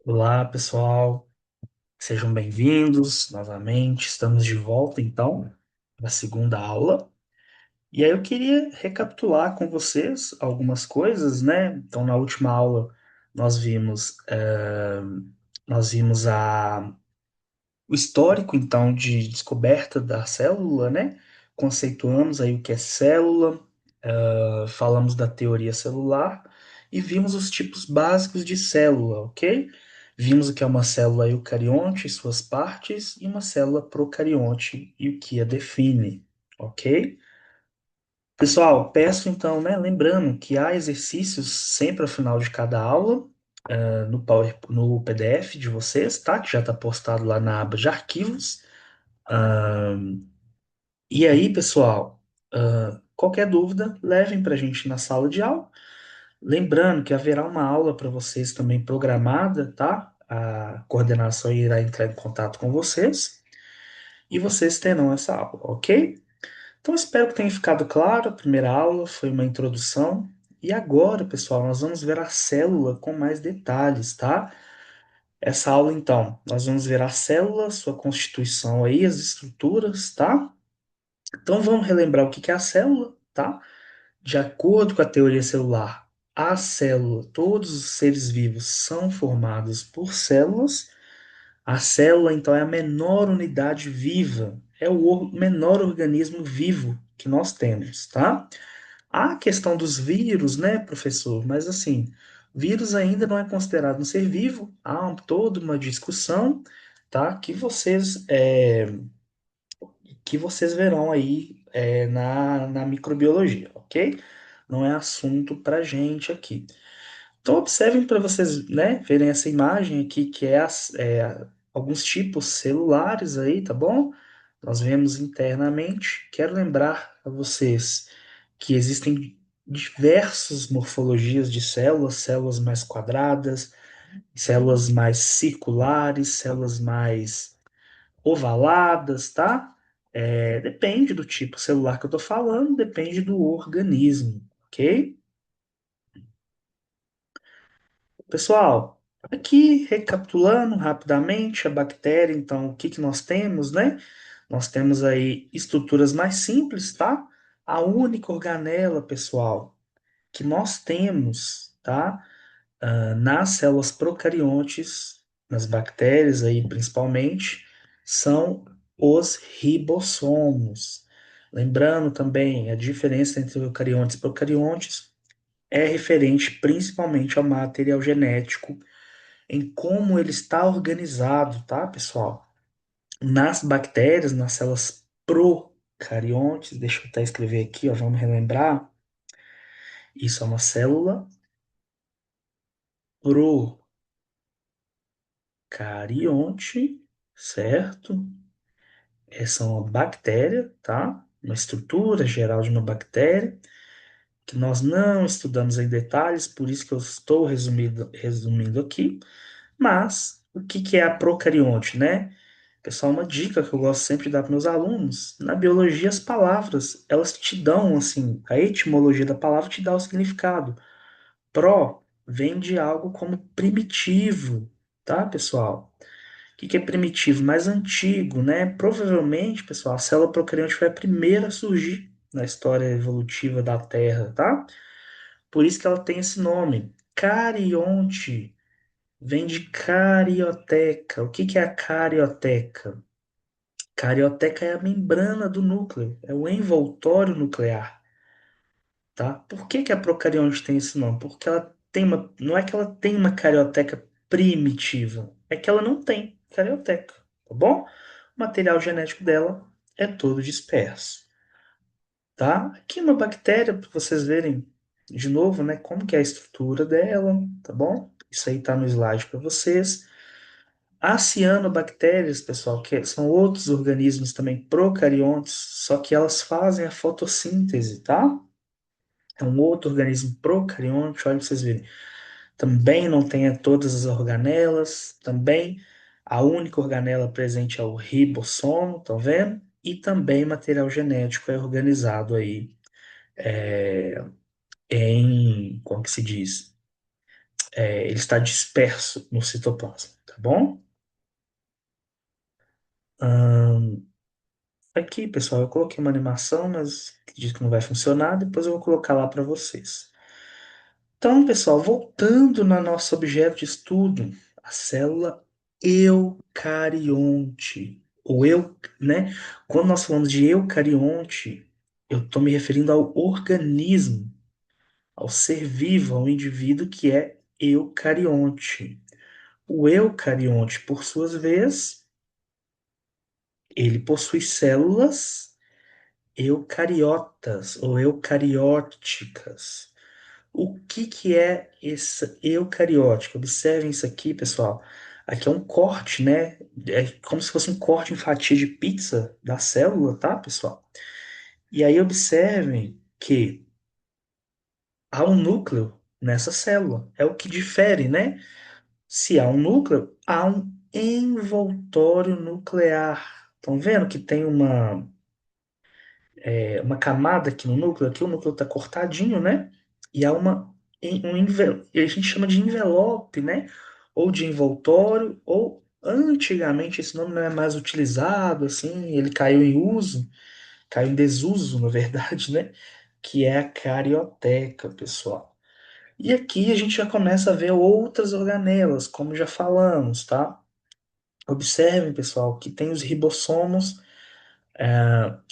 Olá, pessoal. Sejam bem-vindos novamente. Estamos de volta, então, para a segunda aula. E aí eu queria recapitular com vocês algumas coisas, né? Então, na última aula, nós vimos, nós vimos o histórico, então, de descoberta da célula, né? Conceituamos aí o que é célula, falamos da teoria celular e vimos os tipos básicos de célula, ok? Vimos o que é uma célula eucarionte e suas partes e uma célula procarionte e o que a define, ok? Pessoal, peço então, né, lembrando que há exercícios sempre ao final de cada aula, no PDF de vocês, tá? Que já está postado lá na aba de arquivos. Ah, e aí, pessoal, qualquer dúvida, levem para a gente na sala de aula. Lembrando que haverá uma aula para vocês também programada, tá? A coordenação irá entrar em contato com vocês e vocês terão essa aula, ok? Então, espero que tenha ficado claro. A primeira aula foi uma introdução. E agora, pessoal, nós vamos ver a célula com mais detalhes, tá? Essa aula, então, nós vamos ver a célula, sua constituição aí, as estruturas, tá? Então, vamos relembrar o que que é a célula, tá? De acordo com a teoria celular, a célula, todos os seres vivos são formados por células. A célula, então, é a menor unidade viva, é o menor organismo vivo que nós temos, tá? Há a questão dos vírus, né, professor? Mas assim, vírus ainda não é considerado um ser vivo. Há toda uma discussão, tá? Que vocês verão aí na microbiologia, ok? Não é assunto para gente aqui. Então, observem para vocês, né, verem essa imagem aqui, que alguns tipos celulares aí, tá bom? Nós vemos internamente. Quero lembrar a vocês que existem diversas morfologias de células, células mais quadradas, células mais circulares, células mais ovaladas, tá? Depende do tipo celular que eu estou falando, depende do organismo, ok? Pessoal, aqui recapitulando rapidamente a bactéria, então o que que nós temos, né? Nós temos aí estruturas mais simples, tá? A única organela, pessoal, que nós temos, tá? Nas células procariontes, nas bactérias aí principalmente, são os ribossomos. Lembrando também a diferença entre eucariontes e procariontes é referente principalmente ao material genético, em como ele está organizado, tá, pessoal? Nas bactérias, nas células procariontes, deixa eu até escrever aqui, ó, vamos relembrar. Isso é uma célula procarionte, certo? Essa é uma bactéria, tá? Uma estrutura geral de uma bactéria, que nós não estudamos em detalhes, por isso que eu estou resumindo aqui. Mas, o que que é a procarionte, né? Pessoal, uma dica que eu gosto sempre de dar para meus alunos, na biologia as palavras, elas te dão, assim, a etimologia da palavra te dá o significado. Pro vem de algo como primitivo, tá, pessoal? O que que é primitivo? Mais antigo, né? Provavelmente, pessoal, a célula procarionte foi a primeira a surgir na história evolutiva da Terra, tá? Por isso que ela tem esse nome. Carionte vem de carioteca. O que que é a carioteca? Carioteca é a membrana do núcleo, é o envoltório nuclear, tá? Por que que a procarionte tem esse nome? Porque ela tem uma, não é que ela tem uma carioteca primitiva, é que ela não tem carioteca, tá bom? O material genético dela é todo disperso, tá? Aqui uma bactéria, para vocês verem de novo, né, como que é a estrutura dela, tá bom? Isso aí tá no slide para vocês. As cianobactérias, pessoal, que são outros organismos também procariontes, só que elas fazem a fotossíntese, tá? É um outro organismo procarionte, olha para vocês verem. Também não tem todas as organelas, também a única organela presente é o ribossomo, estão vendo? E também material genético é organizado aí em, como que se diz? ele está disperso no citoplasma, tá bom? Ahn, aqui, pessoal, eu coloquei uma animação, mas diz que não vai funcionar. Depois eu vou colocar lá para vocês. Então, pessoal, voltando na nosso objeto de estudo, a célula eucarionte. Né? Quando nós falamos de eucarionte, eu estou me referindo ao organismo, ao ser vivo, ao indivíduo que é eucarionte. O eucarionte, por sua vez, ele possui células eucariotas ou eucarióticas. O que que é esse eucariótico? Observem isso aqui, pessoal. Aqui é um corte, né? É como se fosse um corte em fatia de pizza da célula, tá, pessoal? E aí observem que há um núcleo nessa célula. É o que difere, né? Se há um núcleo, há um envoltório nuclear. Estão vendo que tem uma camada aqui no núcleo? Aqui o núcleo está cortadinho, né? E há a gente chama de envelope, né? Ou de envoltório, ou antigamente esse nome não é mais utilizado, assim, ele caiu em uso, caiu em desuso, na verdade, né? Que é a carioteca, pessoal. E aqui a gente já começa a ver outras organelas, como já falamos, tá? Observem, pessoal, que tem os ribossomos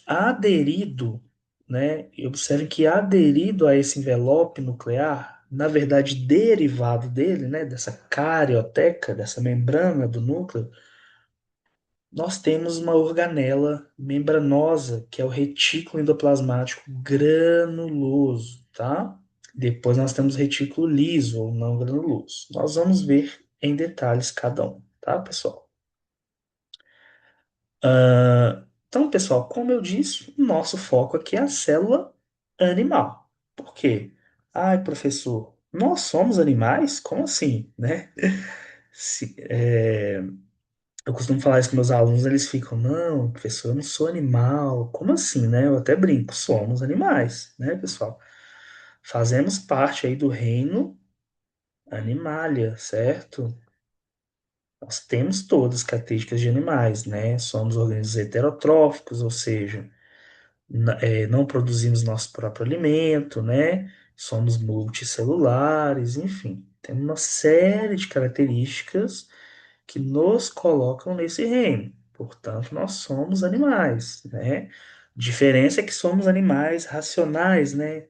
aderido, né? E observem que aderido a esse envelope nuclear, na verdade, derivado dele, né? Dessa carioteca, dessa membrana do núcleo, nós temos uma organela membranosa, que é o retículo endoplasmático granuloso, tá? Depois nós temos retículo liso ou não granuloso. Nós vamos ver em detalhes cada um, tá, pessoal? Então, pessoal, como eu disse, o nosso foco aqui é a célula animal. Por quê? Ai, professor, nós somos animais? Como assim, né? Eu costumo falar isso com meus alunos, eles ficam, não, professor, eu não sou animal. Como assim, né? Eu até brinco, somos animais, né, pessoal? Fazemos parte aí do reino animalia, certo? Nós temos todas as características de animais, né? Somos organismos heterotróficos, ou seja, não produzimos nosso próprio alimento, né? Somos multicelulares, enfim, tem uma série de características que nos colocam nesse reino. Portanto, nós somos animais, né? Diferença é que somos animais racionais, né?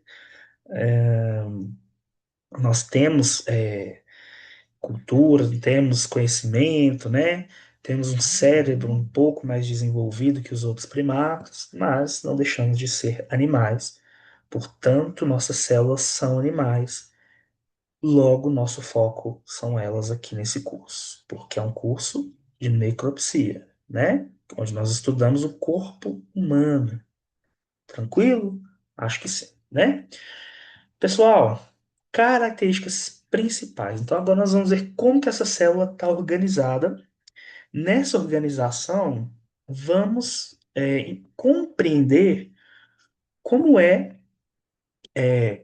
Nós temos cultura, temos conhecimento, né? Temos um cérebro um pouco mais desenvolvido que os outros primatas, mas não deixamos de ser animais. Portanto, nossas células são animais. Logo, nosso foco são elas aqui nesse curso, porque é um curso de necropsia, né? Onde nós estudamos o corpo humano. Tranquilo? Acho que sim, né? Pessoal, características principais. Então, agora nós vamos ver como que essa célula está organizada. Nessa organização, vamos compreender como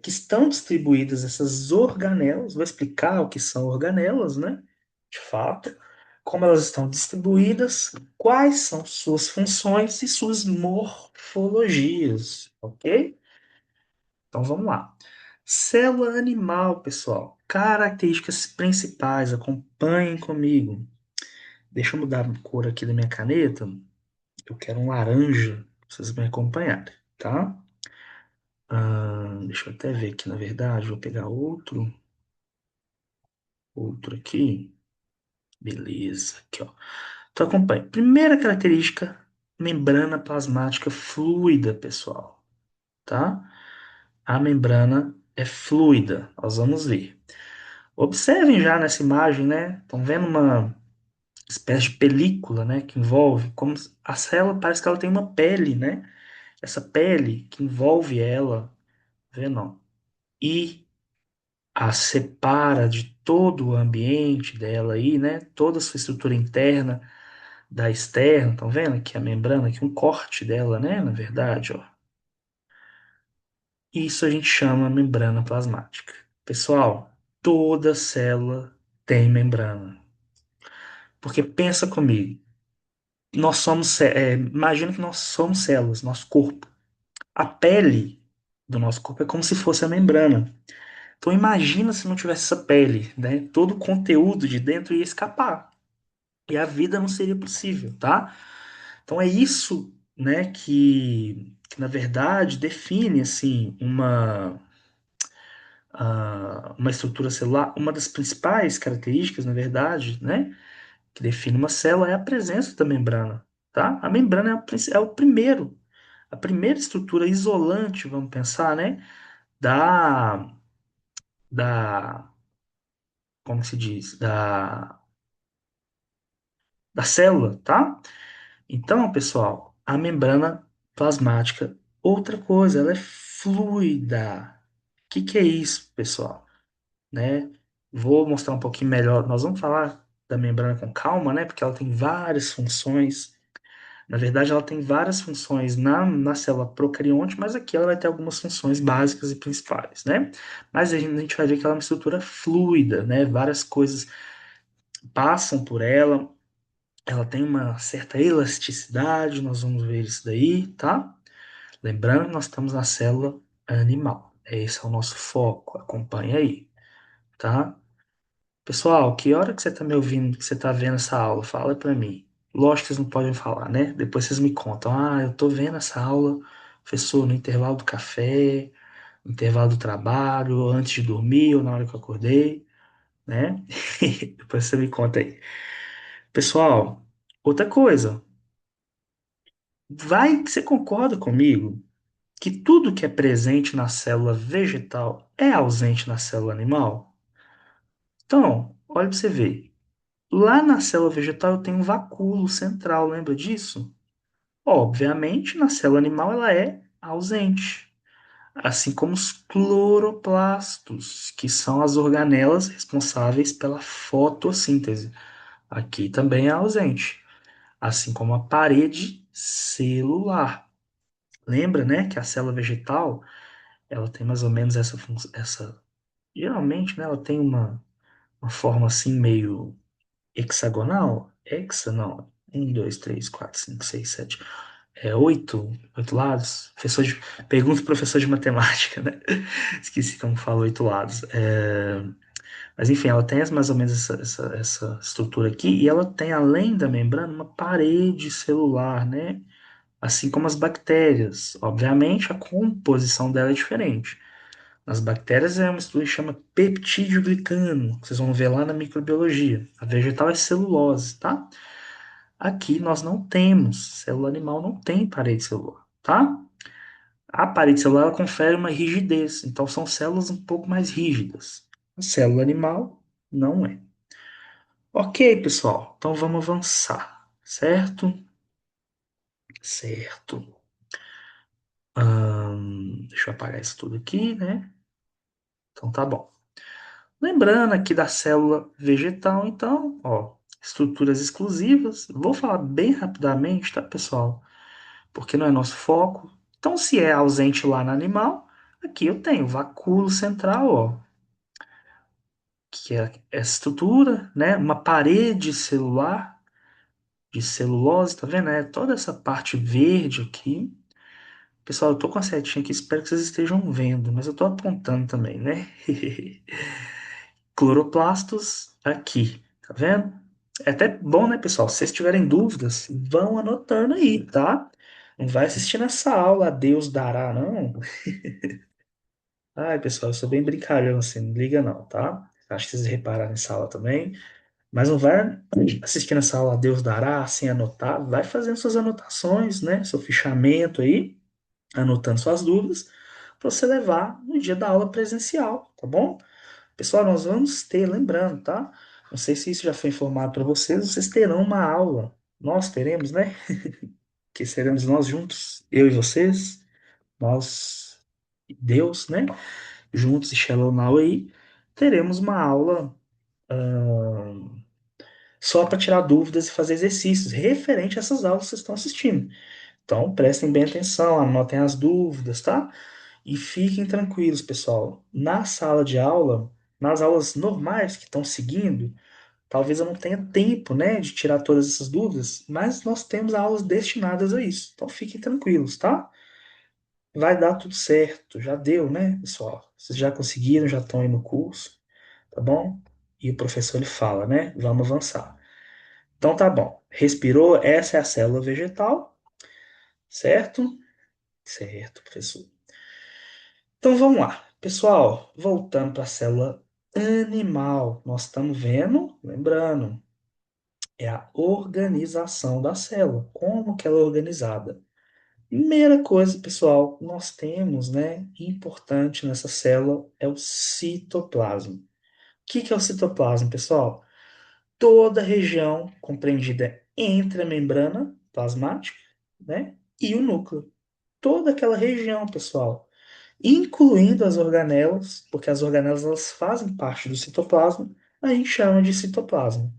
que estão distribuídas essas organelas. Vou explicar o que são organelas, né? De fato, como elas estão distribuídas, quais são suas funções e suas morfologias, ok? Então vamos lá. Célula animal, pessoal. Características principais, acompanhem comigo. Deixa eu mudar a cor aqui da minha caneta. Eu quero um laranja, pra vocês me acompanharem, tá? Deixa eu até ver aqui, na verdade. Vou pegar outro aqui. Beleza, aqui, ó. Então acompanhe. Primeira característica, membrana plasmática fluida, pessoal, tá? A membrana é fluida, nós vamos ver. Observem já nessa imagem, né? Estão vendo uma espécie de película, né? Que envolve, como a célula parece que ela tem uma pele, né? Essa pele que envolve ela, tá vendo? Ó? E a separa de todo o ambiente dela aí, né? Toda a sua estrutura interna da externa, estão vendo aqui a membrana, aqui um corte dela, né? Na verdade, ó. Isso a gente chama membrana plasmática. Pessoal, Toda célula tem membrana. Porque pensa comigo, imagina que nós somos células, nosso corpo. A pele do nosso corpo é como se fosse a membrana. Então imagina se não tivesse essa pele, né? Todo o conteúdo de dentro ia escapar e a vida não seria possível, tá? Então é isso, né, que na verdade define assim uma estrutura celular. Uma das principais características, na verdade, né, que define uma célula é a presença da membrana, tá? A membrana é o primeiro, a primeira estrutura isolante, vamos pensar, né, da, da, como se diz, da célula, tá? Então, pessoal, a membrana plasmática, outra coisa, ela é fluida. O que que é isso, pessoal? Né? Vou mostrar um pouquinho melhor. Nós vamos falar da membrana com calma, né? Porque ela tem várias funções. Na verdade, ela tem várias funções na célula procarionte, mas aqui ela vai ter algumas funções básicas e principais, né? Mas a gente vai ver que ela é uma estrutura fluida, né? Várias coisas passam por ela. Ela tem uma certa elasticidade, nós vamos ver isso daí, tá? Lembrando que nós estamos na célula animal. Esse é o nosso foco, acompanha aí, tá? Pessoal, que hora que você tá me ouvindo, que você tá vendo essa aula? Fala pra mim. Lógico que vocês não podem falar, né? Depois vocês me contam. Ah, eu tô vendo essa aula, professor, no intervalo do café, no intervalo do trabalho, antes de dormir ou na hora que eu acordei, né? Depois você me conta aí. Pessoal, outra coisa. Vai que você concorda comigo que tudo que é presente na célula vegetal é ausente na célula animal? Então, olha para você ver. Lá na célula vegetal eu tenho um vacúolo central, lembra disso? Obviamente, na célula animal ela é ausente. Assim como os cloroplastos, que são as organelas responsáveis pela fotossíntese. Aqui também é ausente. Assim como a parede celular. Lembra, né, que a célula vegetal ela tem mais ou menos essa função, geralmente, né, ela tem uma forma assim meio hexagonal, hexa não, um, dois, três, quatro, cinco, seis, sete, oito lados. Pergunta pro professor de matemática, né? Esqueci como fala oito lados. Mas enfim, ela tem mais ou menos essa estrutura aqui e ela tem além da membrana uma parede celular, né? Assim como as bactérias. Obviamente, a composição dela é diferente. Nas bactérias é uma estrutura que chama peptídeo glicano, que vocês vão ver lá na microbiologia. A vegetal é celulose, tá? Aqui nós não temos, célula animal não tem parede celular, tá? A parede celular ela confere uma rigidez, então são células um pouco mais rígidas. A célula animal não é. Ok, pessoal, então vamos avançar, certo? Certo. Deixa eu apagar isso tudo aqui, né? Então tá bom. Lembrando aqui da célula vegetal, então, ó, estruturas exclusivas. Vou falar bem rapidamente, tá, pessoal? Porque não é nosso foco. Então, se é ausente lá no animal, aqui eu tenho vacúolo central, ó, que é essa estrutura, né? Uma parede celular de celulose, tá vendo? É toda essa parte verde aqui. Pessoal, eu tô com a setinha aqui, espero que vocês estejam vendo, mas eu tô apontando também, né? Cloroplastos aqui, tá vendo? É até bom, né, pessoal? Se vocês tiverem dúvidas, vão anotando aí, tá? Não vai assistir nessa aula, a Deus dará, não. Ai, pessoal, eu sou bem brincalhão, assim, não liga não, tá? Acho que vocês repararam nessa aula também. Mas não vai assistir nessa aula a Deus dará, sem anotar. Vai fazendo suas anotações, né? Seu fichamento aí, anotando suas dúvidas, para você levar no dia da aula presencial, tá bom? Pessoal, nós vamos ter, lembrando, tá? Não sei se isso já foi informado para vocês, vocês terão uma aula. Nós teremos, né? Que seremos nós juntos, eu e vocês, nós e Deus, né? Juntos e Shalom Now aí, teremos uma aula só para tirar dúvidas e fazer exercícios referente a essas aulas que vocês estão assistindo. Então, prestem bem atenção, anotem as dúvidas, tá? E fiquem tranquilos, pessoal. Na sala de aula, nas aulas normais que estão seguindo, talvez eu não tenha tempo, né, de tirar todas essas dúvidas, mas nós temos aulas destinadas a isso. Então fiquem tranquilos, tá? Vai dar tudo certo. Já deu, né, pessoal? Vocês já conseguiram, já estão aí no curso, tá bom? E o professor ele fala, né? Vamos avançar. Então tá bom. Respirou, essa é a célula vegetal, certo? Certo, professor. Então vamos lá. Pessoal, voltando para a célula animal, nós estamos vendo, lembrando, é a organização da célula, como que ela é organizada. Primeira coisa, pessoal, nós temos, né, importante nessa célula é o citoplasma. O que é o citoplasma, pessoal? Toda a região compreendida entre a membrana plasmática, né, e o núcleo. Toda aquela região, pessoal, incluindo as organelas, porque as organelas elas fazem parte do citoplasma, a gente chama de citoplasma.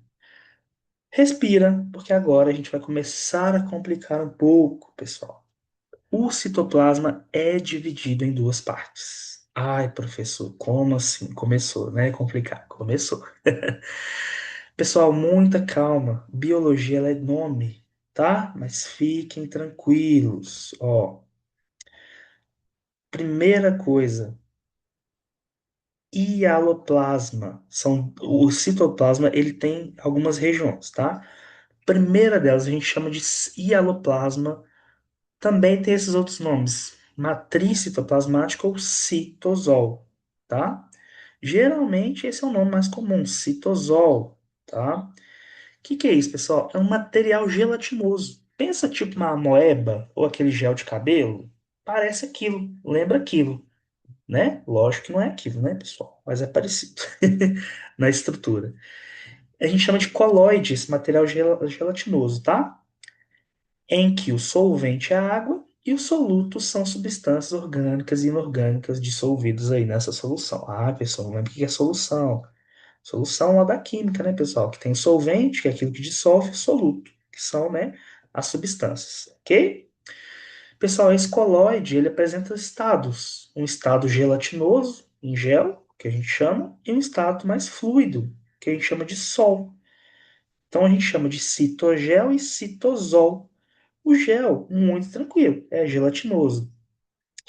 Respira, porque agora a gente vai começar a complicar um pouco, pessoal. O citoplasma é dividido em duas partes. Ai, professor, como assim? Começou, né? Complicar. Começou. Pessoal, muita calma. Biologia ela é nome, tá? Mas fiquem tranquilos. Ó, primeira coisa, hialoplasma. O citoplasma ele tem algumas regiões, tá? Primeira delas a gente chama de hialoplasma. Também tem esses outros nomes, matriz citoplasmática ou citosol, tá? Geralmente esse é o nome mais comum, citosol, tá? O que é isso, pessoal? É um material gelatinoso. Pensa tipo uma amoeba ou aquele gel de cabelo. Parece aquilo, lembra aquilo, né? Lógico que não é aquilo, né, pessoal? Mas é parecido na estrutura. A gente chama de coloide, esse material gelatinoso, tá? Em que o solvente é a água e os solutos são substâncias orgânicas e inorgânicas dissolvidas aí nessa solução. Ah, pessoal, não lembra o que é solução? Solução lá da química, né, pessoal? Que tem solvente, que é aquilo que dissolve, e soluto, que são, né, as substâncias, ok? Pessoal, esse coloide, ele apresenta estados. Um estado gelatinoso, em gel, que a gente chama, e um estado mais fluido, que a gente chama de sol. Então a gente chama de citogel e citosol. O gel, muito tranquilo, é gelatinoso.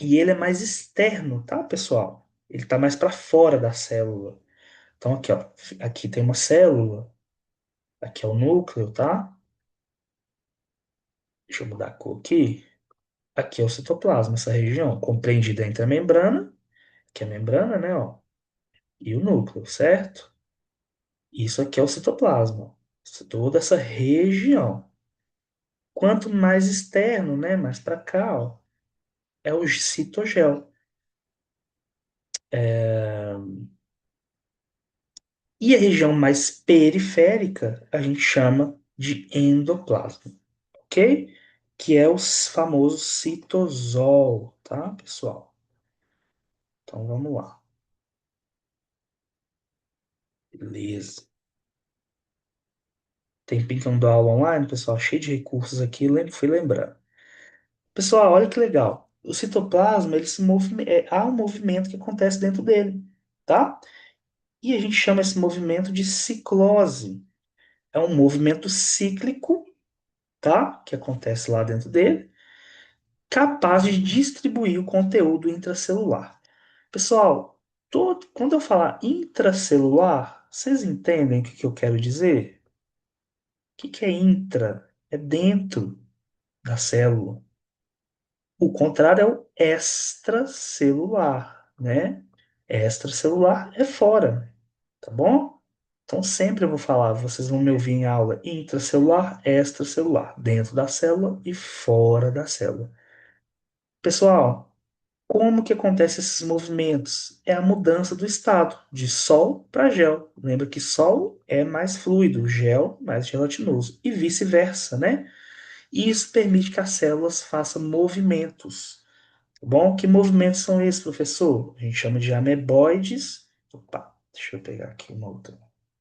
E ele é mais externo, tá, pessoal? Ele está mais para fora da célula. Então aqui, ó, aqui tem uma célula, aqui é o núcleo, tá? Deixa eu mudar a cor aqui. Aqui é o citoplasma, essa região, compreendida entre a membrana, que é a membrana, né, ó, e o núcleo, certo? Isso aqui é o citoplasma, toda essa região. Quanto mais externo, né, mais para cá, ó, é o citogel. E a região mais periférica a gente chama de endoplasma, ok? Que é o famoso citosol, tá, pessoal? Então vamos lá. Beleza. Tempinho que eu não dou aula online, pessoal, cheio de recursos aqui, fui lembrando. Pessoal, olha que legal. O citoplasma, ele se há um movimento que acontece dentro dele, tá? E a gente chama esse movimento de ciclose. É um movimento cíclico, tá? Que acontece lá dentro dele, capaz de distribuir o conteúdo intracelular. Pessoal, quando eu falar intracelular, vocês entendem o que eu quero dizer? O que é intra? É dentro da célula. O contrário é o extracelular, né? Extracelular é fora, tá bom? Então sempre eu vou falar, vocês vão me ouvir em aula intracelular, extracelular, dentro da célula e fora da célula. Pessoal, como que acontece esses movimentos? É a mudança do estado de sol para gel. Lembra que sol é mais fluido, gel mais gelatinoso e vice-versa, né? E isso permite que as células façam movimentos. Tá bom? Que movimentos são esses, professor? A gente chama de ameboides. Opa, deixa eu pegar aqui uma outra.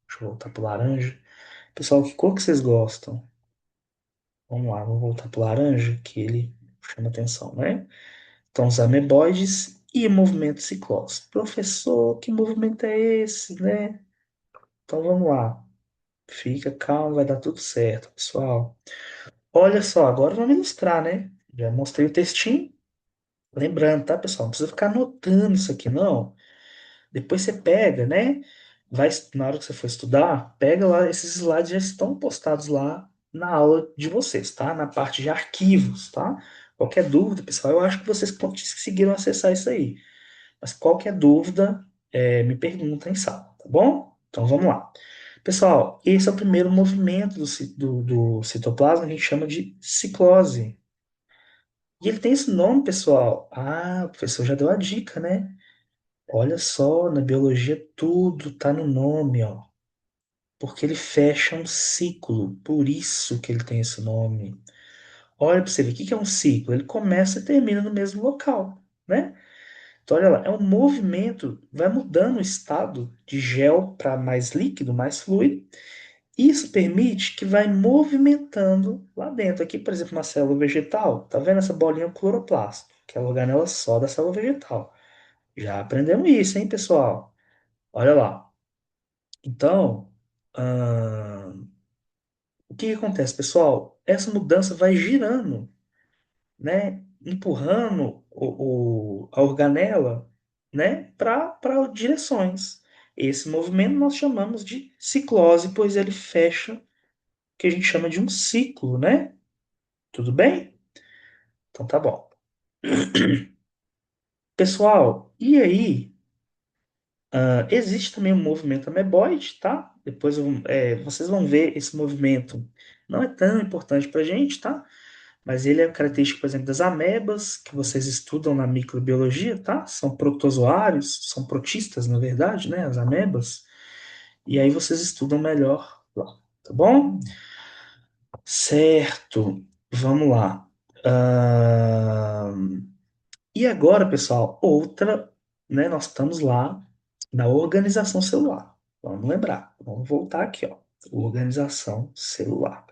Deixa eu voltar para o laranja. Pessoal, que cor que vocês gostam? Vamos lá, vamos voltar para o laranja, que ele chama atenção, né? Então, os ameboides e movimento ciclose. Professor, que movimento é esse, né? Então vamos lá. Fica calmo, vai dar tudo certo, pessoal. Olha só, agora vamos ilustrar, né? Já mostrei o textinho. Lembrando, tá, pessoal? Não precisa ficar anotando isso aqui, não. Depois você pega, né? Vai, na hora que você for estudar, pega lá, esses slides já estão postados lá na aula de vocês, tá? Na parte de arquivos, tá? Qualquer dúvida, pessoal, eu acho que vocês conseguiram acessar isso aí. Mas qualquer dúvida, me pergunta em sala, tá bom? Então vamos lá. Pessoal, esse é o primeiro movimento do citoplasma, a gente chama de ciclose. E ele tem esse nome, pessoal. Ah, o professor já deu a dica, né? Olha só, na biologia tudo tá no nome, ó. Porque ele fecha um ciclo, por isso que ele tem esse nome. Olha para você ver, o que que é um ciclo? Ele começa e termina no mesmo local, né? Então, olha lá, é um movimento, vai mudando o estado de gel para mais líquido, mais fluido. Isso permite que vai movimentando lá dentro. Aqui, por exemplo, uma célula vegetal, tá vendo essa bolinha cloroplasto, que é a organela só da célula vegetal. Já aprendemos isso, hein, pessoal? Olha lá. Então, o que que acontece, pessoal? Essa mudança vai girando, né? Empurrando a organela, né? Para direções. Esse movimento nós chamamos de ciclose, pois ele fecha o que a gente chama de um ciclo, né? Tudo bem? Então tá bom. Pessoal, e aí? Existe também o movimento ameboide, tá? Depois vocês vão ver esse movimento. Não é tão importante para a gente, tá? Mas ele é característico, por exemplo, das amebas, que vocês estudam na microbiologia, tá? São protozoários, são protistas, na verdade, né? As amebas. E aí vocês estudam melhor lá, tá bom? Certo. Vamos lá. E agora, pessoal, outra, né? Nós estamos lá na organização celular. Vamos lembrar. Vamos voltar aqui, ó. Organização celular.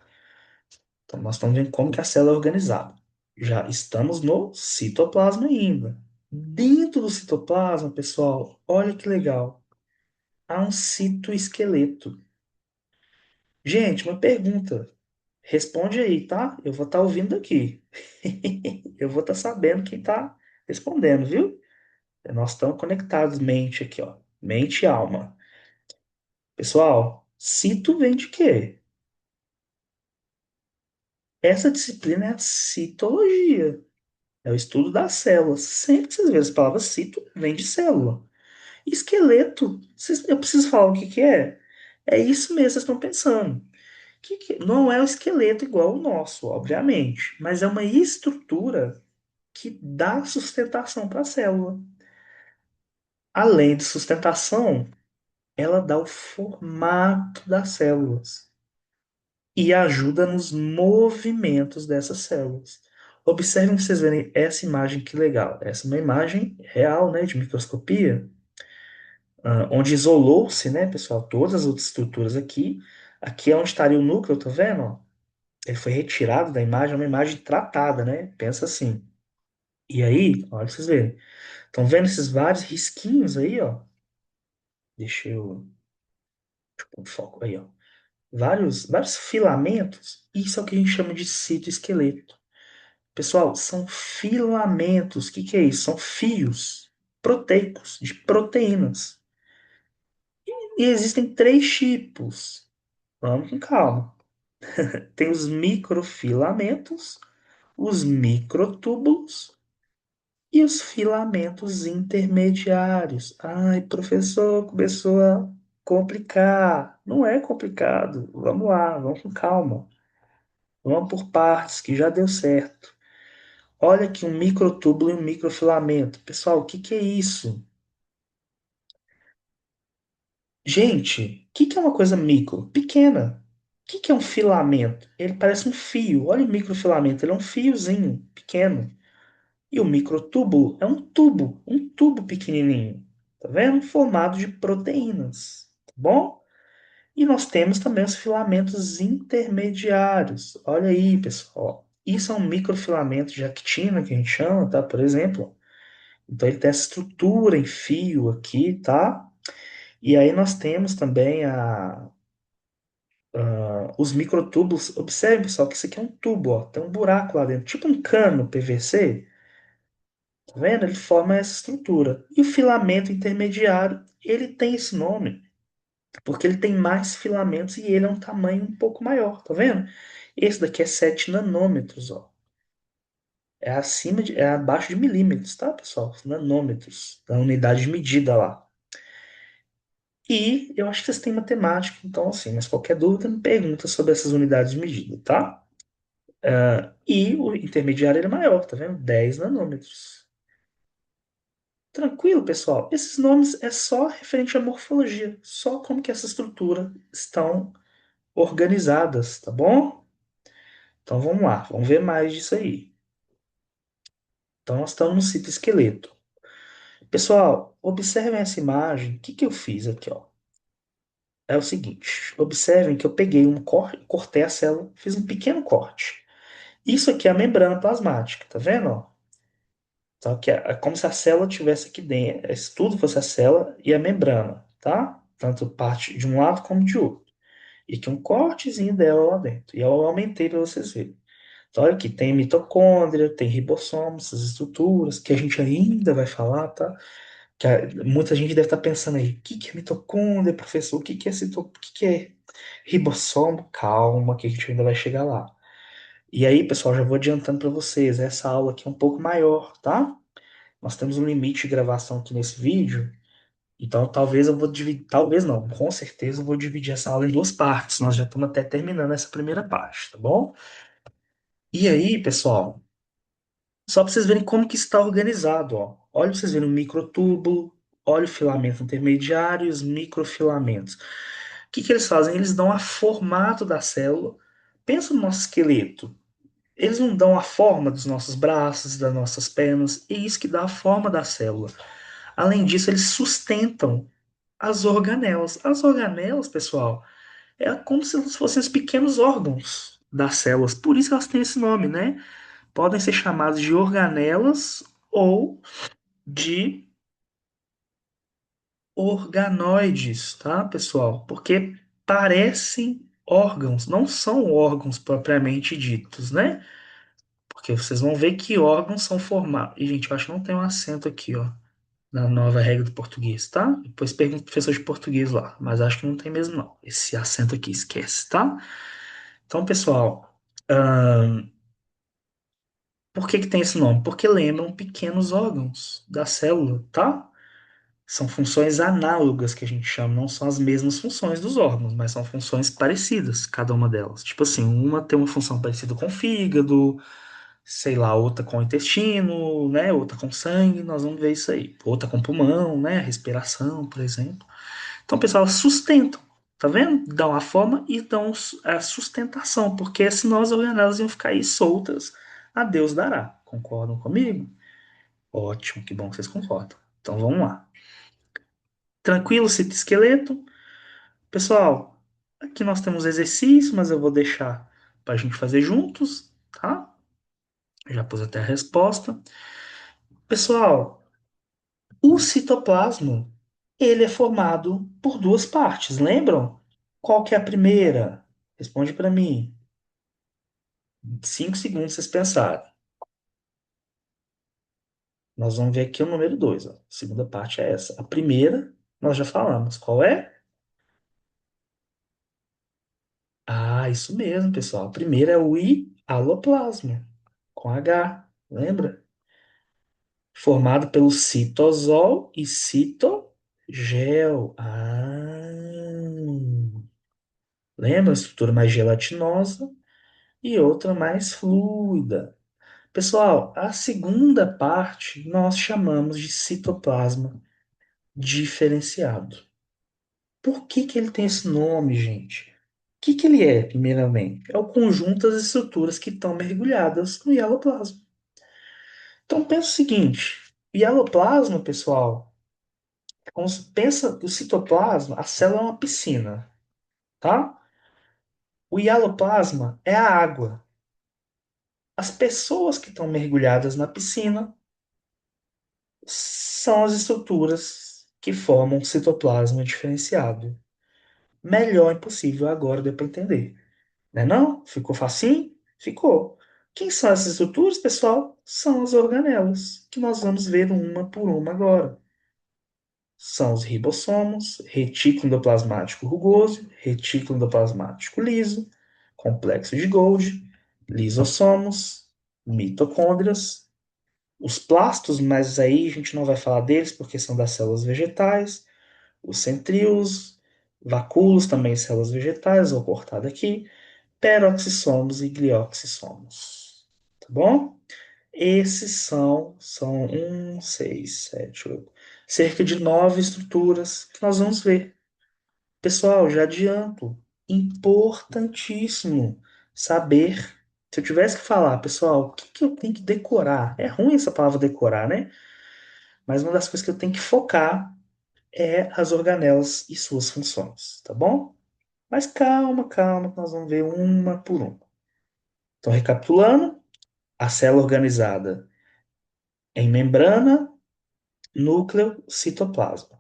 Então, nós estamos vendo como que a célula é organizada. Já estamos no citoplasma ainda. Dentro do citoplasma, pessoal, olha que legal. Há um citoesqueleto. Gente, uma pergunta. Responde aí, tá? Eu vou estar ouvindo aqui. Eu vou estar sabendo quem está respondendo, viu? Nós estamos conectados, mente aqui, ó. Mente e alma. Pessoal, cito vem de quê? Essa disciplina é a citologia. É o estudo das células. Sempre que vocês verem essa palavra cito, vem de célula. Esqueleto, eu preciso falar o que que é? É isso mesmo que vocês estão pensando. Não é o esqueleto igual o nosso, obviamente, mas é uma estrutura que dá sustentação para a célula. Além de sustentação, ela dá o formato das células e ajuda nos movimentos dessas células. Observem pra vocês verem essa imagem, que legal. Essa é uma imagem real, né, de microscopia, onde isolou-se, né, pessoal, todas as outras estruturas aqui. Aqui é onde estaria o núcleo, tá vendo? Ó? Ele foi retirado da imagem, é uma imagem tratada, né? Pensa assim. E aí, olha pra vocês verem. Estão vendo esses vários risquinhos aí, ó? Deixa eu pôr um foco aí, ó. Vários filamentos. Isso é o que a gente chama de citoesqueleto. Pessoal, são filamentos. O que que é isso? São fios proteicos de proteínas. E existem três tipos. Vamos com calma. Tem os microfilamentos, os microtúbulos e os filamentos intermediários. Ai, professor, começou a complicar. Não é complicado. Vamos lá, vamos com calma. Vamos por partes, que já deu certo. Olha aqui um microtúbulo e um microfilamento. Pessoal, o que que é isso? Gente, o que que é uma coisa micro? Pequena. O que que é um filamento? Ele parece um fio. Olha o microfilamento, ele é um fiozinho pequeno. E o microtúbulo é um tubo pequenininho. Tá vendo? Formado de proteínas. Tá bom? E nós temos também os filamentos intermediários. Olha aí, pessoal. Isso é um microfilamento de actina, que a gente chama, tá? Por exemplo. Então ele tem essa estrutura em fio aqui, tá? E aí nós temos também os microtúbulos. Observe, pessoal, que isso aqui é um tubo, ó. Tem um buraco lá dentro, tipo um cano PVC. Tá vendo? Ele forma essa estrutura. E o filamento intermediário, ele tem esse nome porque ele tem mais filamentos e ele é um tamanho um pouco maior, tá vendo? Esse daqui é 7 nanômetros, ó. É abaixo de milímetros, tá, pessoal? Nanômetros, da unidade de medida lá. E eu acho que vocês têm matemática, então assim, mas qualquer dúvida me pergunta sobre essas unidades de medida, tá? E o intermediário ele é maior, tá vendo? 10 nanômetros. Tranquilo, pessoal. Esses nomes é só referente à morfologia, só como que essa estrutura estão organizadas, tá bom? Então vamos lá, vamos ver mais disso aí. Então nós estamos no citoesqueleto. Pessoal, observem essa imagem. O que que eu fiz aqui, ó? É o seguinte, observem que eu peguei um corte, cortei a célula, fiz um pequeno corte. Isso aqui é a membrana plasmática, tá vendo, ó? Então, aqui é como se a célula tivesse aqui dentro. Isso tudo fosse a célula e a membrana, tá? Tanto parte de um lado como de outro. E aqui um cortezinho dela lá dentro. E eu aumentei para vocês verem. Então, olha aqui, tem mitocôndria, tem ribossomos, essas estruturas que a gente ainda vai falar, tá? Muita gente deve estar pensando aí, o que que é mitocôndria, professor? O que que é ribossomo? Calma, que a gente ainda vai chegar lá. E aí, pessoal, já vou adiantando para vocês, essa aula aqui é um pouco maior, tá? Nós temos um limite de gravação aqui nesse vídeo, então talvez eu vou dividir, talvez não, com certeza eu vou dividir essa aula em duas partes. Nós já estamos até terminando essa primeira parte, tá bom? E aí, pessoal, só para vocês verem como que está organizado, ó. Olha para vocês verem o microtúbulo, olha o filamento intermediário e os microfilamentos. O que que eles fazem? Eles dão a formato da célula. Pensa no nosso esqueleto. Eles não dão a forma dos nossos braços, das nossas pernas, é isso que dá a forma da célula. Além disso, eles sustentam as organelas. As organelas, pessoal, é como se elas fossem os pequenos órgãos das células. Por isso que elas têm esse nome, né? Podem ser chamados de organelas ou de organoides, tá, pessoal? Porque parecem órgãos, não são órgãos propriamente ditos, né? Porque vocês vão ver que órgãos são formados. E, gente, eu acho que não tem um acento aqui, ó, na nova regra do português, tá? Depois pergunta pro professor de português lá, mas acho que não tem mesmo, não. Esse acento aqui, esquece, tá? Então, pessoal, por que que tem esse nome? Porque lembram pequenos órgãos da célula, tá? São funções análogas que a gente chama, não são as mesmas funções dos órgãos, mas são funções parecidas, cada uma delas. Tipo assim, uma tem uma função parecida com o fígado, sei lá, outra com o intestino, né? Outra com sangue, nós vamos ver isso aí. Outra com pulmão, né? Respiração, por exemplo. Então, pessoal, sustentam, tá vendo? Dão a forma e dão a sustentação, porque senão as organelas iam ficar aí soltas, a Deus dará. Concordam comigo? Ótimo, que bom que vocês concordam. Então vamos lá. Tranquilo, citoesqueleto? Pessoal, aqui nós temos exercício, mas eu vou deixar para a gente fazer juntos, tá? Já pus até a resposta. Pessoal, o citoplasma, ele é formado por duas partes, lembram? Qual que é a primeira? Responde para mim. 5 segundos vocês pensarem. Nós vamos ver aqui o número 2. A segunda parte é essa. A primeira, nós já falamos. Qual é? Ah, isso mesmo, pessoal. A primeira é o hialoplasma, com H, lembra? Formado pelo citosol e citogel. Lembra? Estrutura mais gelatinosa e outra mais fluida. Pessoal, a segunda parte nós chamamos de citoplasma diferenciado. Por que que ele tem esse nome, gente? O que que ele é, primeiramente? É o conjunto das estruturas que estão mergulhadas no hialoplasma. Então pensa o seguinte, o hialoplasma, pessoal, pensa o citoplasma, a célula é uma piscina, tá? O hialoplasma é a água. As pessoas que estão mergulhadas na piscina São as estruturas que formam um citoplasma diferenciado. Melhor impossível agora deu para entender. Né não? Ficou facinho? Ficou. Quem são essas estruturas, pessoal? São as organelas, que nós vamos ver uma por uma agora. São os ribossomos, retículo endoplasmático rugoso, retículo endoplasmático liso, complexo de Golgi, lisossomos, mitocôndrias, os plastos, mas aí a gente não vai falar deles porque são das células vegetais, os centríolos, vacúolos, também células vegetais, vou cortar daqui, peroxissomos e glioxissomos. Tá bom? Esses são um, seis, sete, oito, cerca de nove estruturas que nós vamos ver. Pessoal, já adianto, importantíssimo saber. Se eu tivesse que falar, pessoal, o que que eu tenho que decorar? É ruim essa palavra decorar, né? Mas uma das coisas que eu tenho que focar é as organelas e suas funções, tá bom? Mas calma, calma, que nós vamos ver uma por uma. Então, recapitulando, a célula organizada em membrana, núcleo, citoplasma.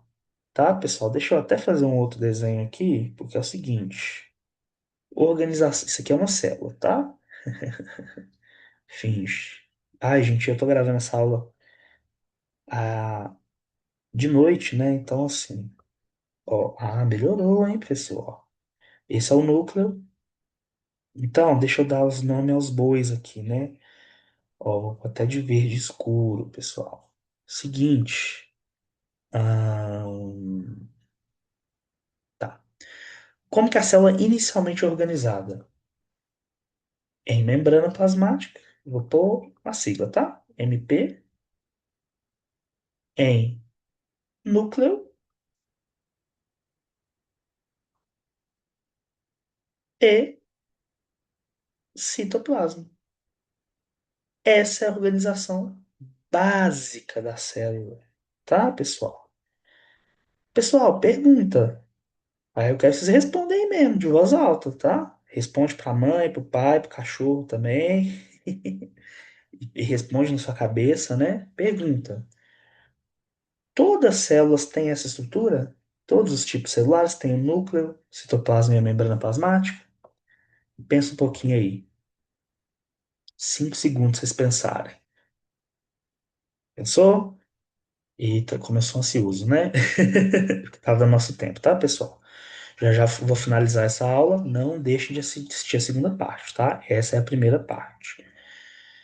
Tá, pessoal? Deixa eu até fazer um outro desenho aqui, porque é o seguinte: organização. Isso aqui é uma célula, tá? Finge. Ai, gente, eu tô gravando essa aula de noite, né? Então, assim, ó, melhorou, hein, pessoal? Esse é o núcleo. Então, deixa eu dar os nomes aos bois aqui, né? Ó, até de verde escuro, pessoal. Seguinte. ahn, tá. Como que a célula inicialmente é organizada? Em membrana plasmática. Vou pôr a sigla, tá? MP. Em núcleo e citoplasma. Essa é a organização básica da célula, tá, pessoal? Pessoal, pergunta. Aí eu quero que vocês respondem mesmo, de voz alta, tá? Responde pra mãe, pro pai, pro cachorro também. E responde na sua cabeça, né? Pergunta. Todas as células têm essa estrutura? Todos os tipos celulares têm o núcleo, citoplasma e a membrana plasmática? Pensa um pouquinho aí. 5 segundos vocês pensarem. Pensou? Eita, começou ansioso, né? Tá dando nosso tempo, tá, pessoal? Já já vou finalizar essa aula. Não deixe de assistir a segunda parte, tá? Essa é a primeira parte.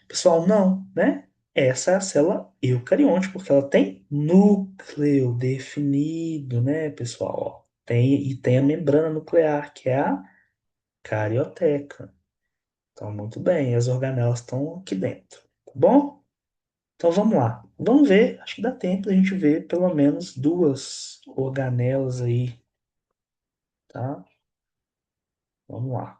Pessoal, não, né? Essa é a célula eucarionte, porque ela tem núcleo definido, né, pessoal? Ó, tem a membrana nuclear, que é a carioteca. Então, muito bem, as organelas estão aqui dentro, tá bom? Então vamos lá. Vamos ver, acho que dá tempo da gente ver pelo menos duas organelas aí, tá? Vamos lá.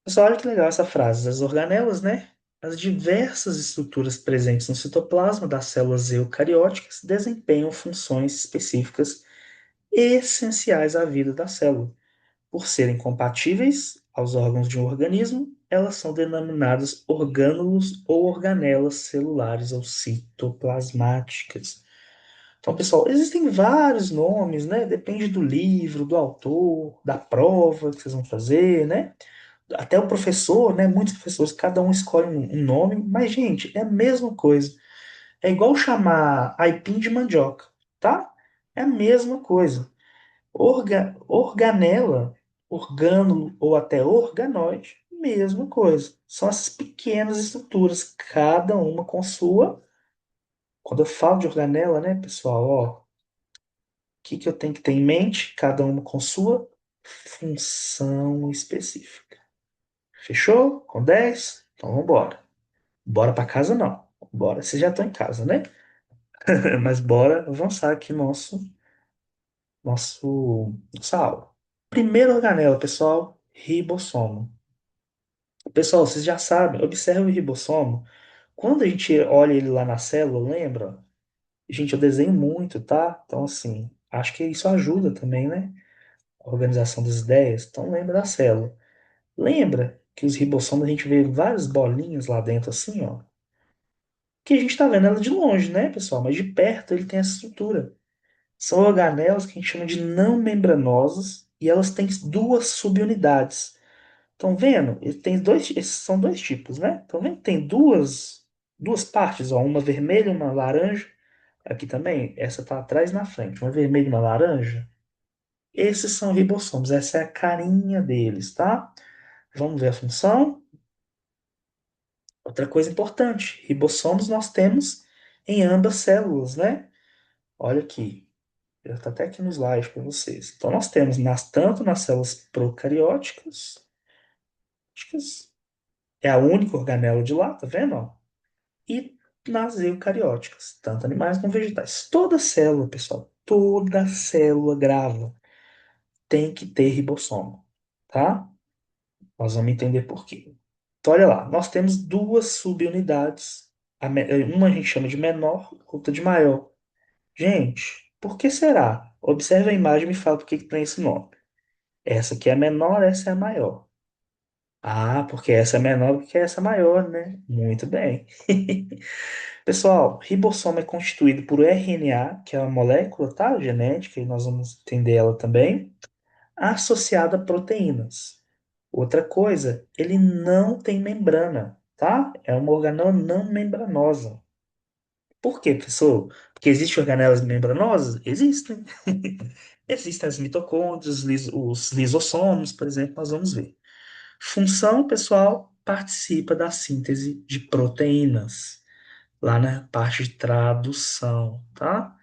Pessoal, olha que legal essa frase. As organelas, né? As diversas estruturas presentes no citoplasma das células eucarióticas desempenham funções específicas essenciais à vida da célula. Por serem compatíveis aos órgãos de um organismo, elas são denominadas orgânulos ou organelas celulares ou citoplasmáticas. Então, pessoal, existem vários nomes, né? Depende do livro, do autor, da prova que vocês vão fazer, né? Até o professor, né? Muitos professores, cada um escolhe um nome, mas, gente, é a mesma coisa. É igual chamar aipim de mandioca, tá? É a mesma coisa. Organela, orgânulo ou até organoide, mesma coisa. São essas pequenas estruturas, cada uma com sua. Quando eu falo de organela, né, pessoal, ó, o que que eu tenho que ter em mente? Cada uma com sua função específica. Fechou? Com 10. Então vamos embora. Bora para casa não. Bora, vocês já estão em casa, né? Mas bora avançar aqui nossa aula. Primeira organela, pessoal, ribossomo. Pessoal, vocês já sabem, observe o ribossomo. Quando a gente olha ele lá na célula, lembra? Gente, eu desenho muito, tá? Então, assim, acho que isso ajuda também, né? A organização das ideias. Então, lembra da célula. Lembra que os ribossomos a gente vê várias bolinhas lá dentro assim, ó? Que a gente tá vendo ela de longe, né, pessoal? Mas de perto ele tem essa estrutura. São organelas que a gente chama de não membranosas e elas têm duas subunidades. Estão vendo? Ele tem dois, esses são dois tipos, né? Estão vendo? Tem duas partes, ó, uma vermelha e uma laranja. Aqui também, essa tá atrás e na frente, uma vermelha e uma laranja. Esses são ribossomos, essa é a carinha deles, tá? Vamos ver a função? Outra coisa importante, ribossomos nós temos em ambas células, né? Olha aqui, já está até aqui no slide para vocês. Então nós temos tanto nas células procarióticas, é a única organela de lá, tá vendo? Ó? E nas eucarióticas, tanto animais como vegetais. Toda célula, pessoal, toda célula grava tem que ter ribossomo, tá? Nós vamos entender por quê. Então, olha lá, nós temos duas subunidades. Uma a gente chama de menor, outra de maior. Gente, por que será? Observe a imagem e me fala por que que tem esse nome. Essa aqui é a menor, essa é a maior. Ah, porque essa é menor porque essa é maior, né? Muito bem. Pessoal, ribossomo é constituído por RNA, que é uma molécula, tá? Genética, e nós vamos entender ela também, associada a proteínas. Outra coisa, ele não tem membrana, tá? É uma organela não membranosa. Por quê, professor? Porque existem organelas membranosas? Existem. Existem as mitocôndrias, os lisossomos, por exemplo, nós vamos ver. Função, pessoal, participa da síntese de proteínas, lá na parte de tradução, tá?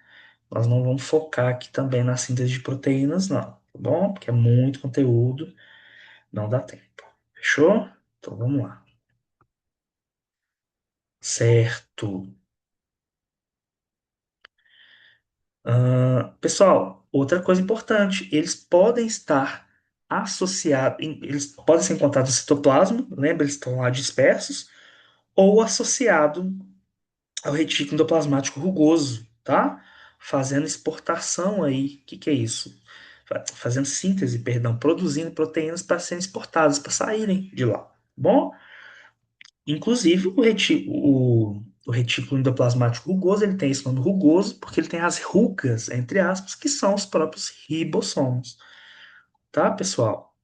Nós não vamos focar aqui também na síntese de proteínas, não, tá bom? Porque é muito conteúdo, não dá tempo. Fechou? Então vamos lá. Certo. Pessoal, outra coisa importante, eles podem estar associados, eles podem ser encontrados no citoplasma, lembra? Eles estão lá dispersos, ou associado ao retículo endoplasmático rugoso, tá? Fazendo exportação aí. O que que é isso? Fazendo síntese, perdão, produzindo proteínas para serem exportadas, para saírem de lá. Bom, inclusive o retículo endoplasmático rugoso, ele tem esse nome rugoso porque ele tem as rugas, entre aspas, que são os próprios ribossomos. Tá, pessoal?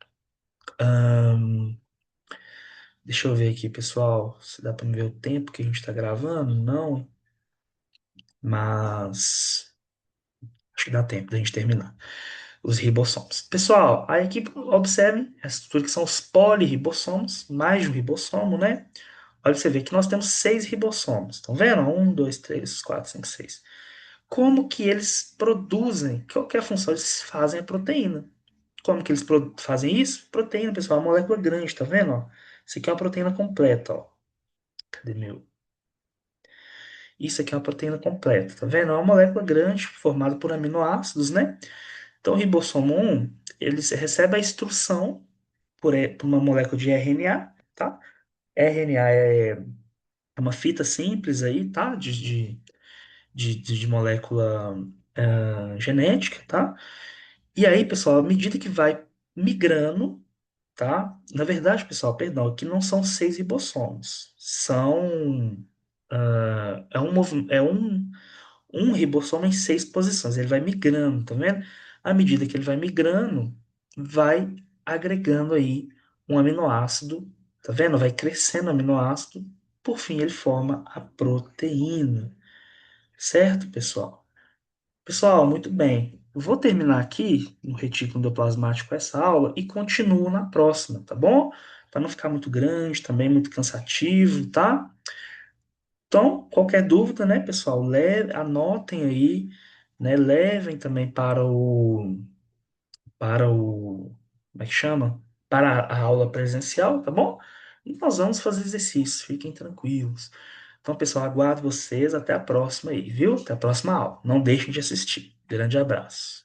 Deixa eu ver aqui, pessoal, se dá para ver o tempo que a gente está gravando. Não, mas acho que dá tempo da gente terminar. Os ribossomos. Pessoal, aí aqui observe a estrutura que são os poliribossomos, mais de um ribossomo, né? Olha, você vê que nós temos 6 ribossomos. Estão vendo? Um, dois, três, quatro, cinco, seis. Como que eles produzem? Qual que é a função? Eles fazem a proteína. Como que eles fazem isso? Proteína, pessoal, é uma molécula grande, tá vendo? Ó? Isso aqui é uma proteína completa, ó. Cadê meu? Isso aqui é uma proteína completa, tá vendo? É uma molécula grande formada por aminoácidos, né? Então, o ribossomo 1, ele recebe a instrução por uma molécula de RNA, tá? RNA é uma fita simples aí, tá? De molécula genética, tá? E aí, pessoal, à medida que vai migrando, tá? Na verdade, pessoal, perdão, aqui não são 6 ribossomos. É um ribossomo em 6 posições. Ele vai migrando, tá vendo? À medida que ele vai migrando, vai agregando aí um aminoácido, tá vendo? Vai crescendo o aminoácido, por fim ele forma a proteína, certo, pessoal? Pessoal, muito bem. Eu vou terminar aqui no retículo endoplasmático essa aula e continuo na próxima, tá bom? Para não ficar muito grande, também muito cansativo, tá? Então, qualquer dúvida, né, pessoal, anotem aí, né, levem também como é que chama? Para a aula presencial, tá bom? E nós vamos fazer exercícios, fiquem tranquilos. Então, pessoal, aguardo vocês até a próxima aí, viu? Até a próxima aula. Não deixem de assistir. Grande abraço.